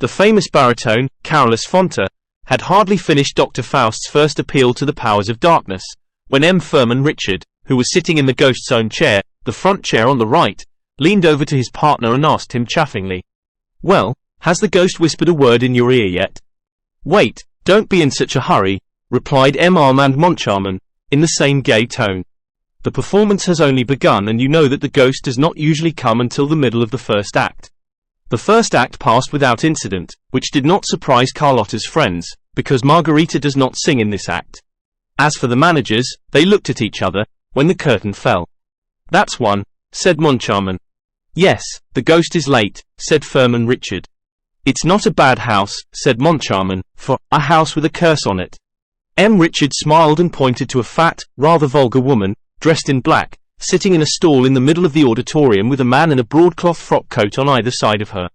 The famous baritone, Carolus Fonta, had hardly finished Dr. Faust's first appeal to the powers of darkness, when M. Furman Richard, who was sitting in the ghost's own chair, the front chair on the right, leaned over to his partner and asked him chaffingly, "Well, has the ghost whispered a word in your ear yet?" "Wait, don't be in such a hurry," replied M. Armand Moncharmin, in the same gay tone. "The performance has only begun, and you know that the ghost does not usually come until the middle of the first act." The first act passed without incident, which did not surprise Carlotta's friends, because Margarita does not sing in this act. As for the managers, they looked at each other, when the curtain fell. "That's one," said Moncharmin. "Yes, the ghost is late," said Furman Richard. "It's not a bad house," said Moncharmin, "for a house with a curse on it." M. Richard smiled and pointed to a fat, rather vulgar woman, dressed in black, sitting in a stall in the middle of the auditorium with a man in a broadcloth frock coat on either side of her.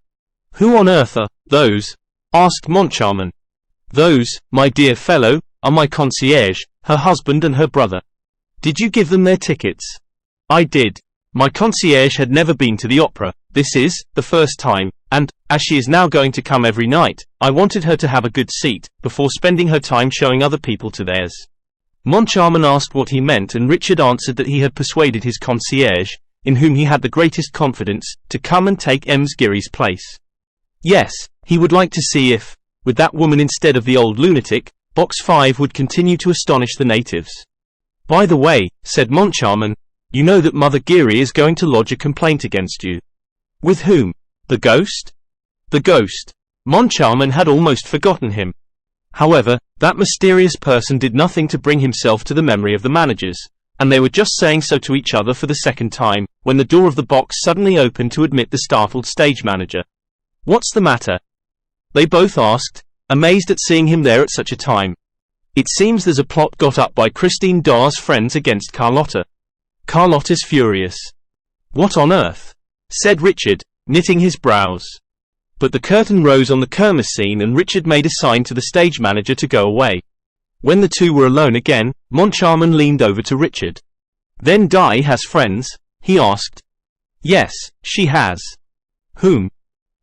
"Who on earth are those?" asked Moncharmin. "Those, my dear fellow, are my concierge, her husband and her brother." "Did you give them their tickets?" "I did. My concierge had never been to the opera. This is the first time, and, as she is now going to come every night, I wanted her to have a good seat, before spending her time showing other people to theirs." Moncharmin asked what he meant, and Richard answered that he had persuaded his concierge, in whom he had the greatest confidence, to come and take M. Sgiri's place. Yes, he would like to see if, with that woman instead of the old lunatic, Box 5 would continue to astonish the natives. "By the way," said Moncharmin, "you know that Mother Geary is going to lodge a complaint against you." "With whom? The ghost?" "The ghost." Moncharmin had almost forgotten him. However, that mysterious person did nothing to bring himself to the memory of the managers, and they were just saying so to each other for the second time, when the door of the box suddenly opened to admit the startled stage manager. "What's the matter?" they both asked, amazed at seeing him there at such a time. "It seems there's a plot got up by Christine Daaé's friends against Carlotta. Carlotta's furious." "What on earth?" said Richard, knitting his brows. But the curtain rose on the Kermesse scene, and Richard made a sign to the stage manager to go away. When the two were alone again, Moncharmin leaned over to Richard. "Then Daaé has friends?" he asked. "Yes, she has." "Whom?"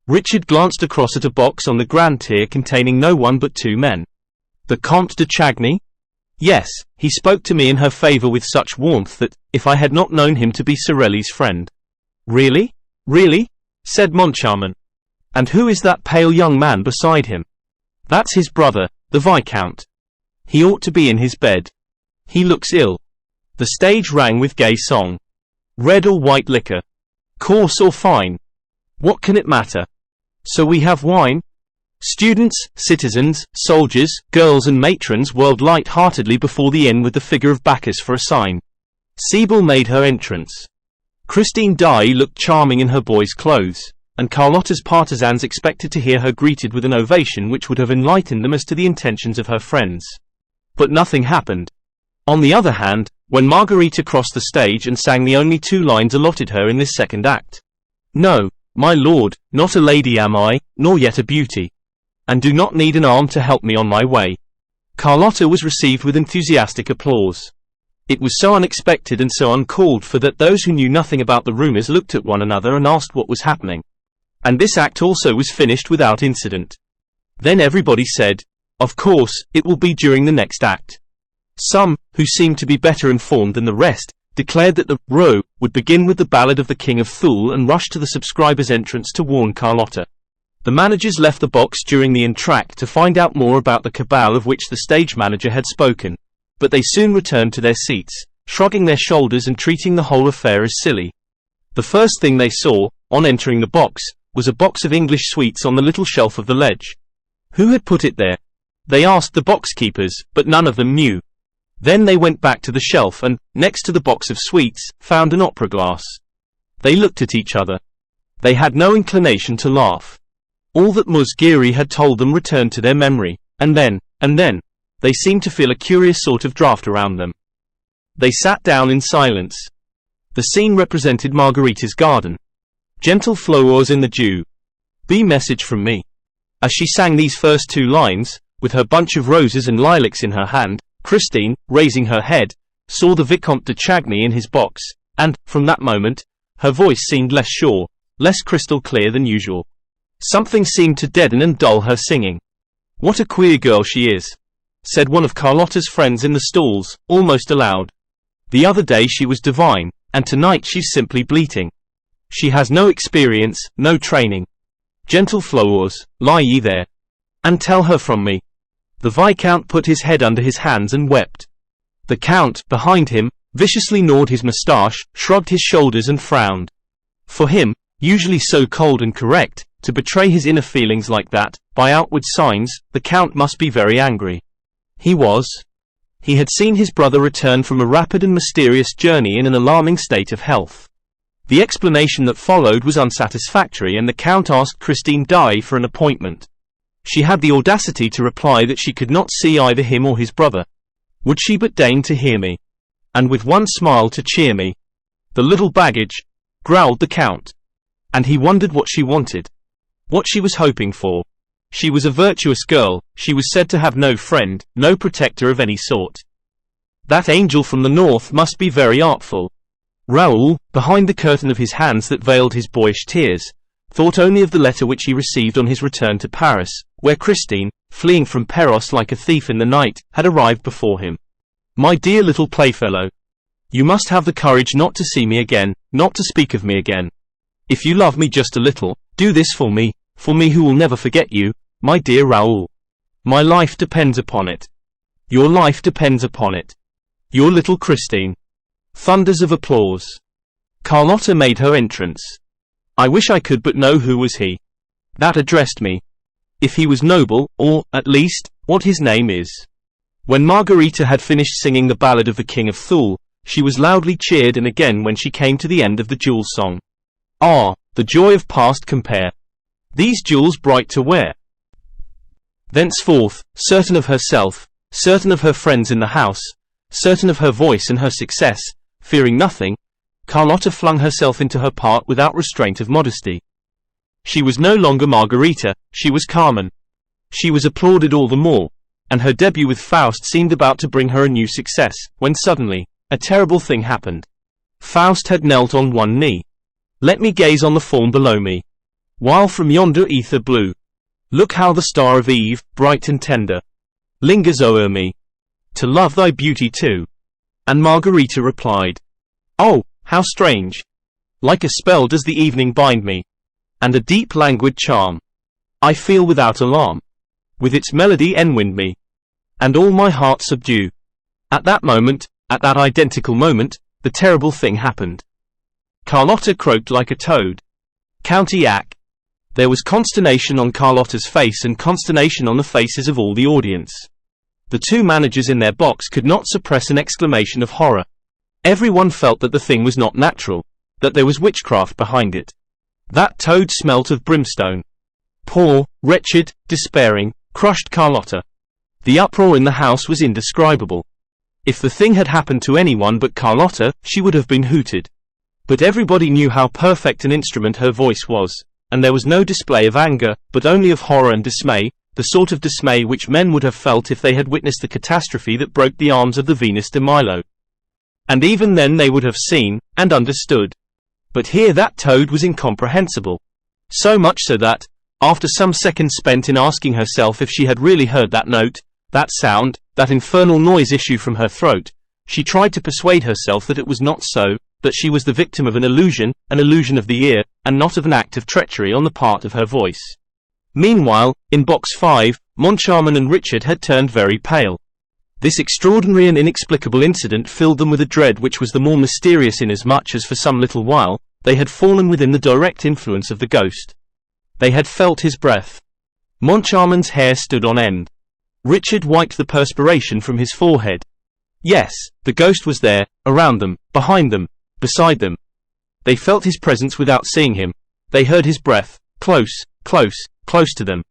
Richard glanced across at a box on the grand tier containing no one but two men. "The Comte de Chagny?" "Yes, he spoke to me in her favor with such warmth that, if I had not known him to be Sorelli's friend." "Really? Really?" said Moncharmin. "And who is that pale young man beside him?" "That's his brother, the Viscount. He ought to be in his bed. He looks ill." The stage rang with gay song. "Red or white liquor? Coarse or fine? What can it matter? So we have wine?" Students, citizens, soldiers, girls and matrons whirled light-heartedly before the inn with the figure of Bacchus for a sign. Sibyl made her entrance. Christine Daaé looked charming in her boy's clothes, and Carlotta's partisans expected to hear her greeted with an ovation which would have enlightened them as to the intentions of her friends. But nothing happened. On the other hand, when Margarita crossed the stage and sang the only two lines allotted her in this second act, "No, my lord, not a lady am I, nor yet a beauty, and do not need an arm to help me on my way," Carlotta was received with enthusiastic applause. It was so unexpected and so uncalled for that those who knew nothing about the rumors looked at one another and asked what was happening. And this act also was finished without incident. Then everybody said, "Of course, it will be during the next act." Some, who seemed to be better informed than the rest, declared that the row would begin with the Ballad of the King of Thule and rushed to the subscriber's entrance to warn Carlotta. The managers left the box during the entr'acte to find out more about the cabal of which the stage manager had spoken, but they soon returned to their seats, shrugging their shoulders and treating the whole affair as silly. The first thing they saw, on entering the box, was a box of English sweets on the little shelf of the ledge. Who had put it there? They asked the box keepers, but none of them knew. Then they went back to the shelf and, next to the box of sweets, found an opera glass. They looked at each other. They had no inclination to laugh. All that Ms. Geary had told them returned to their memory, and then, they seemed to feel a curious sort of draught around them. They sat down in silence. The scene represented Margarita's garden. "Gentle flowers in the dew. Be message from me." As she sang these first two lines, with her bunch of roses and lilacs in her hand, Christine, raising her head, saw the Vicomte de Chagny in his box, and, from that moment, her voice seemed less sure, less crystal clear than usual. Something seemed to deaden and dull her singing. "What a queer girl she is," said one of Carlotta's friends in the stalls, almost aloud. "The other day she was divine, and tonight she's simply bleating. She has no experience, no training. Gentle flowers, lie ye there, and tell her from me." The Viscount put his head under his hands and wept. The Count, behind him, viciously gnawed his moustache, shrugged his shoulders and frowned. For him, usually so cold and correct, to betray his inner feelings like that, by outward signs, the Count must be very angry. He was. He had seen his brother return from a rapid and mysterious journey in an alarming state of health. The explanation that followed was unsatisfactory, and the Count asked Christine Daaé for an appointment. She had the audacity to reply that she could not see either him or his brother. Would she but deign to hear me, and with one smile to cheer me. "The little baggage," growled the Count. And he wondered what she wanted, what she was hoping for. She was a virtuous girl, she was said to have no friend, no protector of any sort. That angel from the north must be very artful. Raoul, behind the curtain of his hands that veiled his boyish tears, thought only of the letter which he received on his return to Paris, where Christine, fleeing from Perros like a thief in the night, had arrived before him. "My dear little playfellow, you must have the courage not to see me again, not to speak of me again. If you love me just a little, do this for me who will never forget you, my dear Raoul. My life depends upon it. Your life depends upon it. Your little Christine." Thunders of applause. Carlotta made her entrance. I wish I could but know who was he that addressed me. If he was noble, or, at least, what his name is. When Margarita had finished singing the ballad of the King of Thule, she was loudly cheered, and again when she came to the end of the jewel song. Ah, the joy of past compare. These jewels bright to wear. Thenceforth, certain of herself, certain of her friends in the house, certain of her voice and her success, fearing nothing, Carlotta flung herself into her part without restraint of modesty. She was no longer Margarita, she was Carmen. She was applauded all the more, and her debut with Faust seemed about to bring her a new success, when suddenly, a terrible thing happened. Faust had knelt on one knee. "Let me gaze on the form below me, while from yonder ether blue, look how the star of eve, bright and tender, lingers o'er me, to love thy beauty too." And Margarita replied, "Oh, how strange! Like a spell does the evening bind me, and a deep languid charm I feel without alarm, with its melody enwind me, and all my heart subdue." At that moment, at that identical moment, the terrible thing happened. Carlotta croaked like a toad. County Ack. There was consternation on Carlotta's face and consternation on the faces of all the audience. The two managers in their box could not suppress an exclamation of horror. Everyone felt that the thing was not natural, that there was witchcraft behind it. That toad smelt of brimstone. Poor, wretched, despairing, crushed Carlotta. The uproar in the house was indescribable. If the thing had happened to anyone but Carlotta, she would have been hooted. But everybody knew how perfect an instrument her voice was, and there was no display of anger, but only of horror and dismay, the sort of dismay which men would have felt if they had witnessed the catastrophe that broke the arms of the Venus de Milo. And even then they would have seen, and understood. But here that toad was incomprehensible. So much so that, after some seconds spent in asking herself if she had really heard that note, that sound, that infernal noise issue from her throat, she tried to persuade herself that it was not so, that she was the victim of an illusion of the ear, and not of an act of treachery on the part of her voice. Meanwhile, in box 5, Moncharmin and Richard had turned very pale. This extraordinary and inexplicable incident filled them with a dread which was the more mysterious inasmuch as for some little while, they had fallen within the direct influence of the ghost. They had felt his breath. Moncharmin's hair stood on end. Richard wiped the perspiration from his forehead. Yes, the ghost was there, around them, behind them, beside them. They felt his presence without seeing him. They heard his breath, close, close, close to them. ...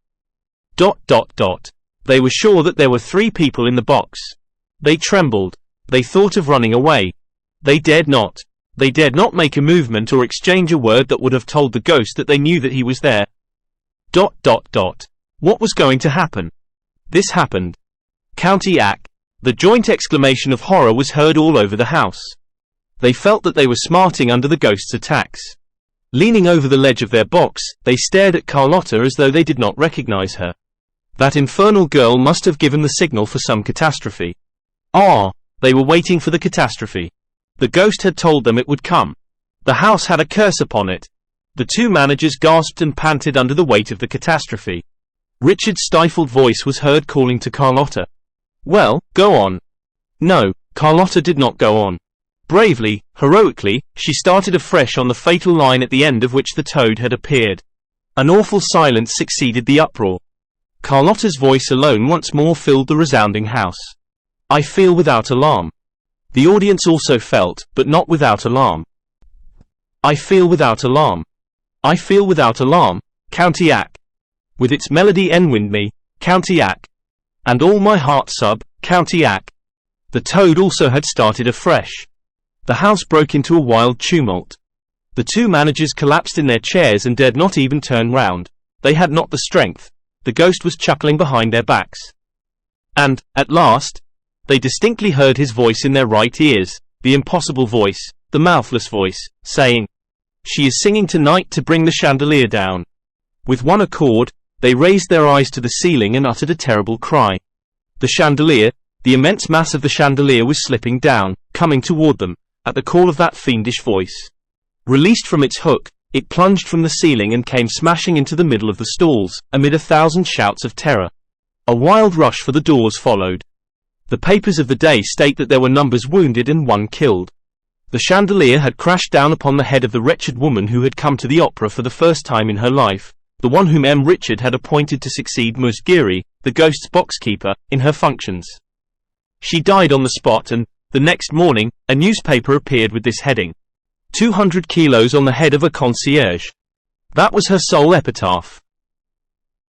They were sure that there were 3 people in the box. They trembled. They thought of running away. They dared not. They dared not make a movement or exchange a word that would have told the ghost that they knew that he was there. ... What was going to happen? This happened. County Ack. The joint exclamation of horror was heard all over the house. They felt that they were smarting under the ghost's attacks. Leaning over the ledge of their box, they stared at Carlotta as though they did not recognize her. That infernal girl must have given the signal for some catastrophe. They were waiting for the catastrophe. The ghost had told them it would come. The house had a curse upon it. The two managers gasped and panted under the weight of the catastrophe. Richard's stifled voice was heard calling to Carlotta. "Well, go on." No, Carlotta did not go on. Bravely, heroically, she started afresh on the fatal line at the end of which the toad had appeared. An awful silence succeeded the uproar. Carlotta's voice alone once more filled the resounding house. "I feel without alarm." The audience also felt, but not without alarm. "I feel without alarm. I feel without alarm, County Ac. With its melody enwind me, County Ac. And all my heart sub, County Ac." The toad also had started afresh. The house broke into a wild tumult. The two managers collapsed in their chairs and dared not even turn round. They had not the strength. The ghost was chuckling behind their backs. And, at last, they distinctly heard his voice in their right ears, the impossible voice, the mouthless voice, saying, "She is singing tonight to bring the chandelier down." With one accord, they raised their eyes to the ceiling and uttered a terrible cry. The chandelier, the immense mass of the chandelier was slipping down, coming toward them, at the call of that fiendish voice. Released from its hook, it plunged from the ceiling and came smashing into the middle of the stalls, amid 1,000 shouts of terror. A wild rush for the doors followed. The papers of the day state that there were numbers wounded and 1 killed. The chandelier had crashed down upon the head of the wretched woman who had come to the opera for the first time in her life, the one whom Richard had appointed to succeed Ms. Geary, the ghost's boxkeeper, in her functions. She died on the spot, and, the next morning, a newspaper appeared with this heading: 200 kilos on the head of a concierge. That was her sole epitaph.